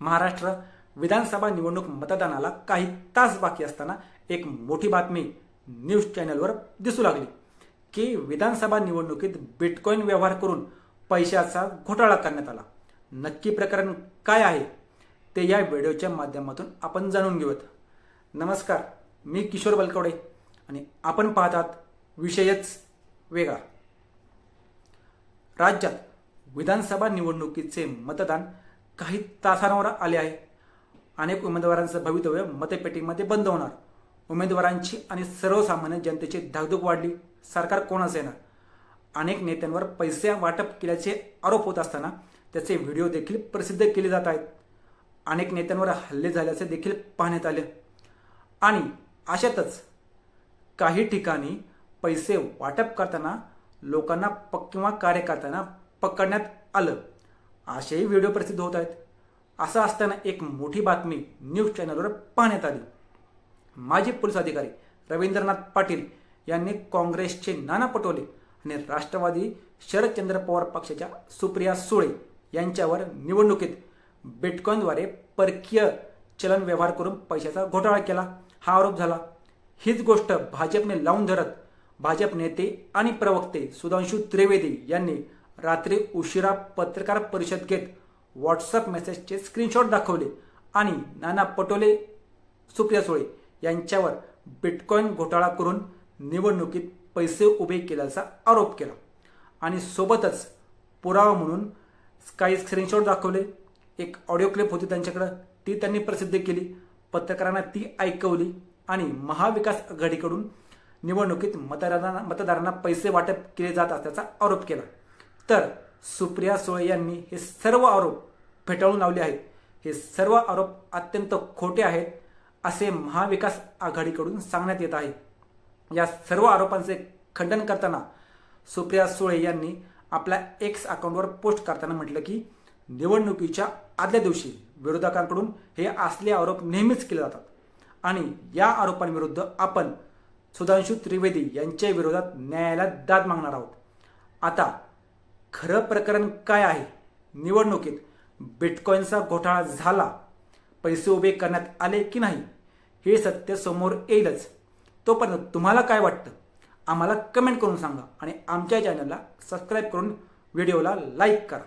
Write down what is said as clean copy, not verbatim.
महाराष्ट्र विधानसभा निवडणूक मतदानाला काही तास बाकी असताना एक मोठी बातमी न्यूज चॅनलवर दिसू लागली की विधानसभा निवडणुकीत बिटकॉइन व्यवहार करून पैशाचा घोटाळा करण्यात आला। नक्की प्रकरण काय आहे ते या व्हिडिओच्या माध्यमातून आपण जाणून घेऊयात। नमस्कार, मी किशोर बलकवडे आणि आपण पाहतात विषयच वेगळा। राज्यात विधानसभा निवडणुकीचे मतदान काही तासांवर आले आहे। अनेक उमेदवारांचं भवितव्य मतपेटीमध्ये बंद होणार। उमेदवारांची आणि सर्वसामान्य जनतेची धाकधूक वाढली। सरकार कोणाचं येणार? अनेक नेत्यांवर पैसे वाटप केल्याचे आरोप होत असताना त्याचे व्हिडिओ देखील प्रसिद्ध केले जात आहेत। अनेक नेत्यांवर हल्ले झाल्याचे देखील पाहण्यात आले आणि अशातच काही ठिकाणी पैसे वाटप करताना लोकांना किंवा कार्यकर्त्यांना पकडण्यात आलं, असेही व्हिडिओ प्रसिद्ध होत आहेत। असं असताना एक मोठी बातमी न्यूज चॅनलवर पाहण्यात आली। माजी पोलीस अधिकारी रवींद्रनाथ पाटील यांनी काँग्रेसचे नाना पटोले आणि राष्ट्रवादी शरदचंद्र पवार पक्षाच्या सुप्रिया सुळे यांच्यावर निवडणुकीत बिटकॉइनद्वारे परकीय चलन व्यवहार करून पैशाचा घोटाळा केला हा आरोप झाला। हीच गोष्ट भाजपने लावून धरत भाजप नेते आणि प्रवक्ते सुधांशू त्रिवेदी यांनी रात्री उशिरा पत्रकार परिषद घेत व्हॉट्सअप मेसेजचे स्क्रीनशॉट दाखवले आणि नाना पटोले सुप्रिया सुळे यांच्यावर बिटकॉइन घोटाळा करून निवडणुकीत पैसे उभे केल्याचा आरोप केला आणि सोबतच पुरावा म्हणून काही स्क्रीनशॉट दाखवले। एक ऑडिओ क्लिप होती त्यांच्याकडे, ती त्यांनी प्रसिद्ध केली। पत्रकारांना ती ऐकवली आणि महाविकास आघाडीकडून निवडणुकीत मतदारांना पैसे वाटप केले जात असल्याचा आरोप केला। तर सुप्रिया सुळे यांनी हे सर्व आरोप फेटाळून लावले आहेत। हे सर्व आरोप अत्यंत खोटे आहेत असे महाविकास आघाडीकडून सांगण्यात येत आहे। या सर्व आरोपांचे खंडन करताना सुप्रिया सुळे यांनी आपल्या एक्स अकाउंटवर पोस्ट करताना म्हटलं की निवडणुकीच्या आदल्या दिवशी विरोधकांकडून हे असले आरोप नेहमीच केले जातात आणि या आरोपांविरुद्ध आपण सुधांशू त्रिवेदी यांच्या विरोधात न्यायालयात दाद मागणार आहोत। आता खरं प्रकरण काय आहे? निवडणुकीत बिटकॉइनचा घोटाळा झाला, पैसे उभे करण्यात आले की नाही हे सत्य समोर येईलच। तोपर्यंत तुम्हाला काय वाटतं आम्हाला कमेंट करून सांगा आणि आमच्या चॅनलला सबस्क्राईब करून व्हिडिओला लाईक करा।